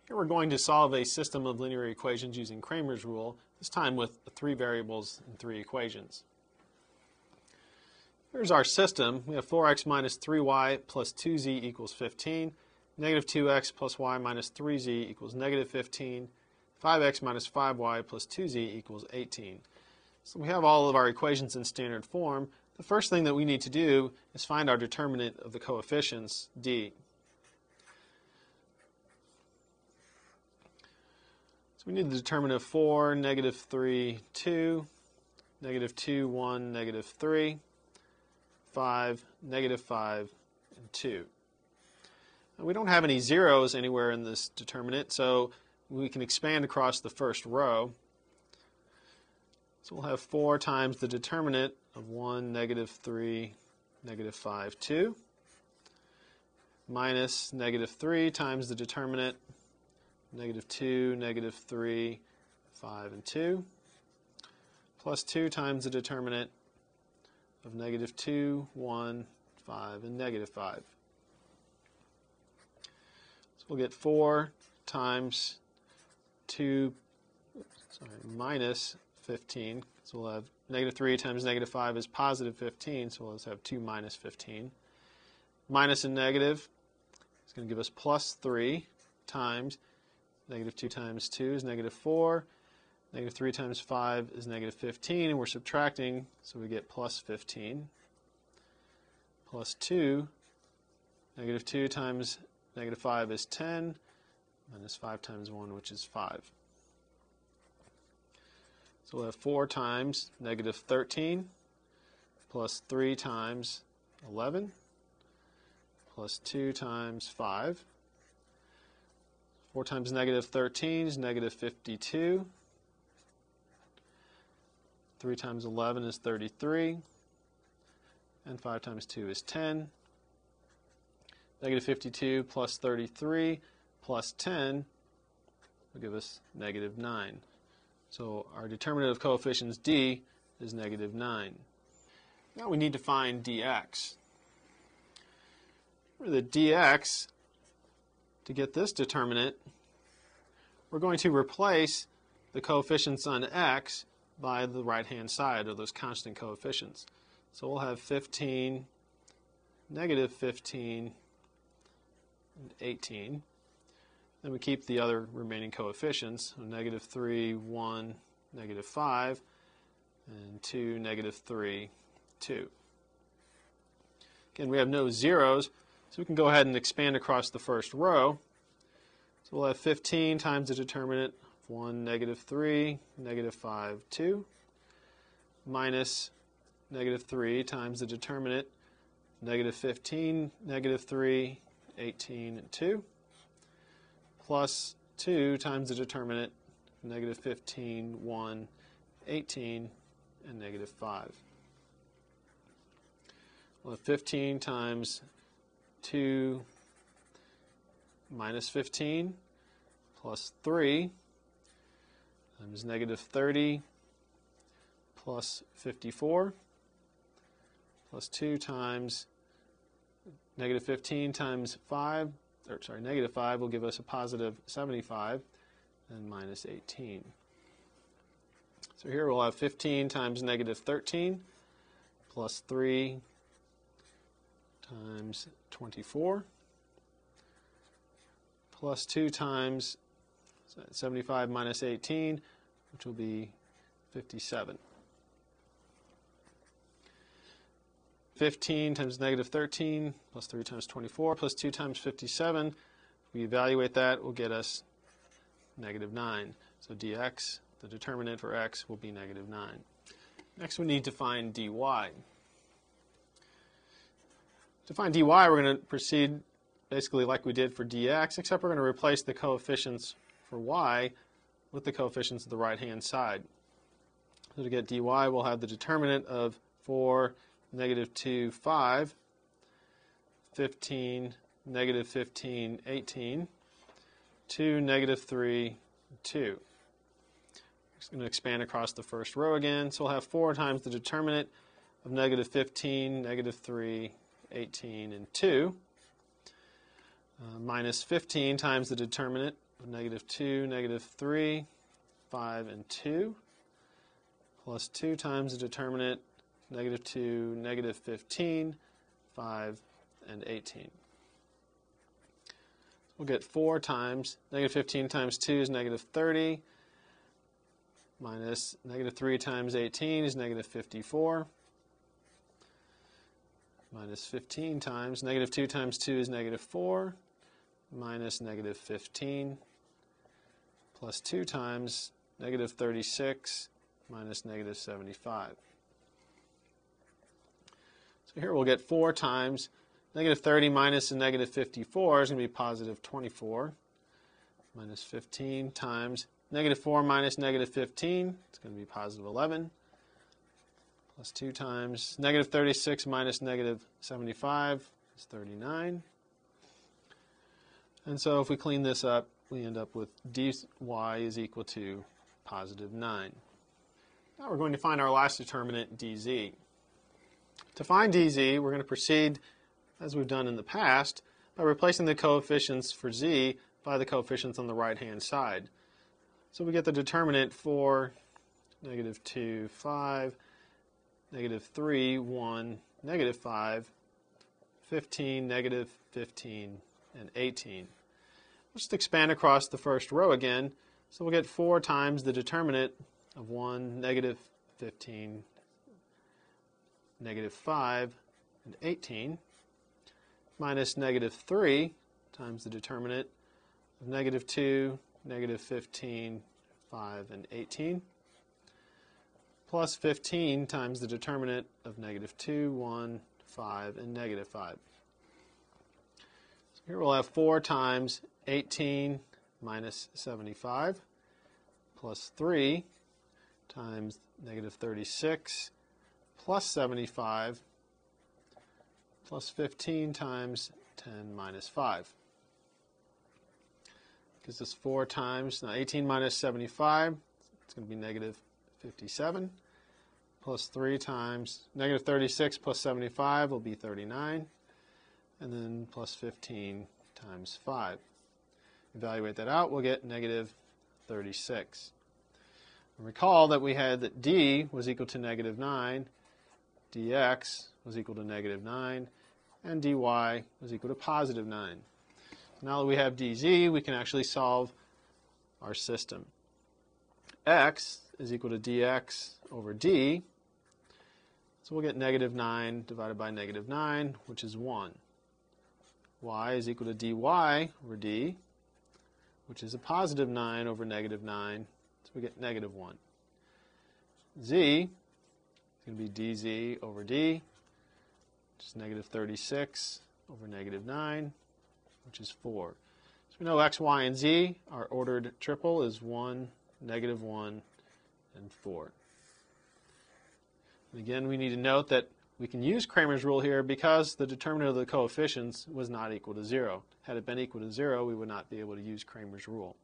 Here we're going to solve a system of linear equations using Cramer's rule, this time with 3 variables and 3 equations. Here's our system. We have 4x minus 3y plus 2z equals 15, negative 2x plus y minus 3z equals negative 15, 5x minus 5y plus 2z equals 18. So we have all of our equations in standard form. The first thing that we need to do is find our determinant of the coefficients, d. So we need the determinant of 4, negative 3, 2, negative 2, 1, negative 3, 5, negative 5, and 2. Now we don't have any zeros anywhere in this determinant, so we can expand across the first row. So we'll have 4 times the determinant of 1, negative 3, negative 5, 2, minus negative 3 times the determinant, negative 2, negative 3, 5, and 2, plus 2 times the determinant of negative 2, 1, 5, and negative 5. So we'll get 4 times 2, minus 15. So we'll have negative 3 times negative 5 is positive 15, so let's have 2 minus 15. Minus and negative is going to give us plus 3 times negative 2 times 2 is negative 4. Negative 3 times 5 is negative 15, and we're subtracting, so we get plus 15. Plus 2, negative 2 times negative 5 is 10, minus 5 times 1, which is 5. So we'll have 4 times negative 13, plus 3 times 11, plus 2 times 5. 4 times negative 13 is negative 52. 3 times 11 is 33. And 5 times 2 is 10. Negative 52 plus 33 plus 10 will give us negative 9. So our determinant of coefficients d is negative 9. Now we need to find dx. For the dx, to get this determinant, we're going to replace the coefficients on x by the right-hand side, or those constant coefficients. So we'll have 15, negative 15, and 18. Then we keep the other remaining coefficients, so negative 3, 1, negative 5, and 2, negative 3, 2. Again, we have no zeros, so we can go ahead and expand across the first row. So we'll have 15 times the determinant of 1, negative 3, negative 5, 2, minus negative 3 times the determinant of negative 15, negative 3, 18, and 2, plus 2 times the determinant of negative 15, 1, 18, and negative 5. We'll have 15 times 2 minus 15 plus 3 times negative 30 plus 54 plus 2 times negative 15 times 5, negative 5 will give us a positive 75, and minus 18. So here we'll have 15 times negative 13 plus 3 times 24 plus 2 times 75 minus 18, which will be 57. 15 times negative 13 plus 3 times 24 plus 2 times 57. If we evaluate that, will get us negative 9. So dx, the determinant for x, will be negative 9. Next we need to find dy. To find dy, we're going to proceed basically like we did for dx, except we're going to replace the coefficients for y with the coefficients of the right-hand side. So to get dy, we'll have the determinant of 4, negative 2, 5, 15, negative 15, 18, 2, negative 3, 2. Just going to expand across the first row again. So we'll have 4 times the determinant of negative 15, negative 3, 18, and 2, minus 15 times the determinant negative 2, negative 3, 5, and 2, plus 2 times the determinant, negative 2, negative 15, 5, and 18. We'll get 4 times, negative 15 times 2 is negative 30, minus negative 3 times 18 is negative 54, minus 15 times, negative 2 times 2 is negative 4, minus negative 15, plus 2 times negative 36 minus negative 75. So here we'll get 4 times negative 30 minus a negative 54 is going to be positive 24, minus 15 times negative 4 minus negative 15, it's going to be positive 11, plus 2 times negative 36 minus negative 75 is 39. And so if we clean this up, we end up with dy is equal to positive 9. Now we're going to find our last determinant, dz. To find dz, we're going to proceed, as we've done in the past, by replacing the coefficients for z by the coefficients on the right-hand side. So we get the determinant for negative 2, 5, negative 3, 1, negative 5, 15, negative 15, and 18. We'll just expand across the first row again. So we'll get 4 times the determinant of 1, negative 15, negative 5, and 18, minus negative 3 times the determinant of negative 2, negative 15, 5, and 18, plus 15 times the determinant of negative 2, 1, 5, and negative 5. So here we'll have 4 times 18 minus 75, plus 3 times negative 36, plus 75, plus 15 times 10 minus 5. Gives us 4 times, now 18 minus 75, it's going to be negative 57, plus 3 times, negative 36 plus 75 will be 39, and then plus 15 times 5. Evaluate that out, we'll get negative 36. And recall that we had that d was equal to negative 9, dx was equal to negative 9, and dy was equal to positive 9. Now that we have dz, we can actually solve our system. X is equal to dx over d, so we'll get negative 9 divided by negative 9, which is 1. Y is equal to dy over d, which is a positive 9 over negative 9, so we get negative 1. Z is going to be dz over d, which is negative 36 over negative 9, which is 4. So we know x, y, and z, our ordered triple is 1, negative 1, and 4. And again, we need to note that we can use Cramer's rule here because the determinant of the coefficients was not equal to 0. Had it been equal to 0, we would not be able to use Cramer's rule.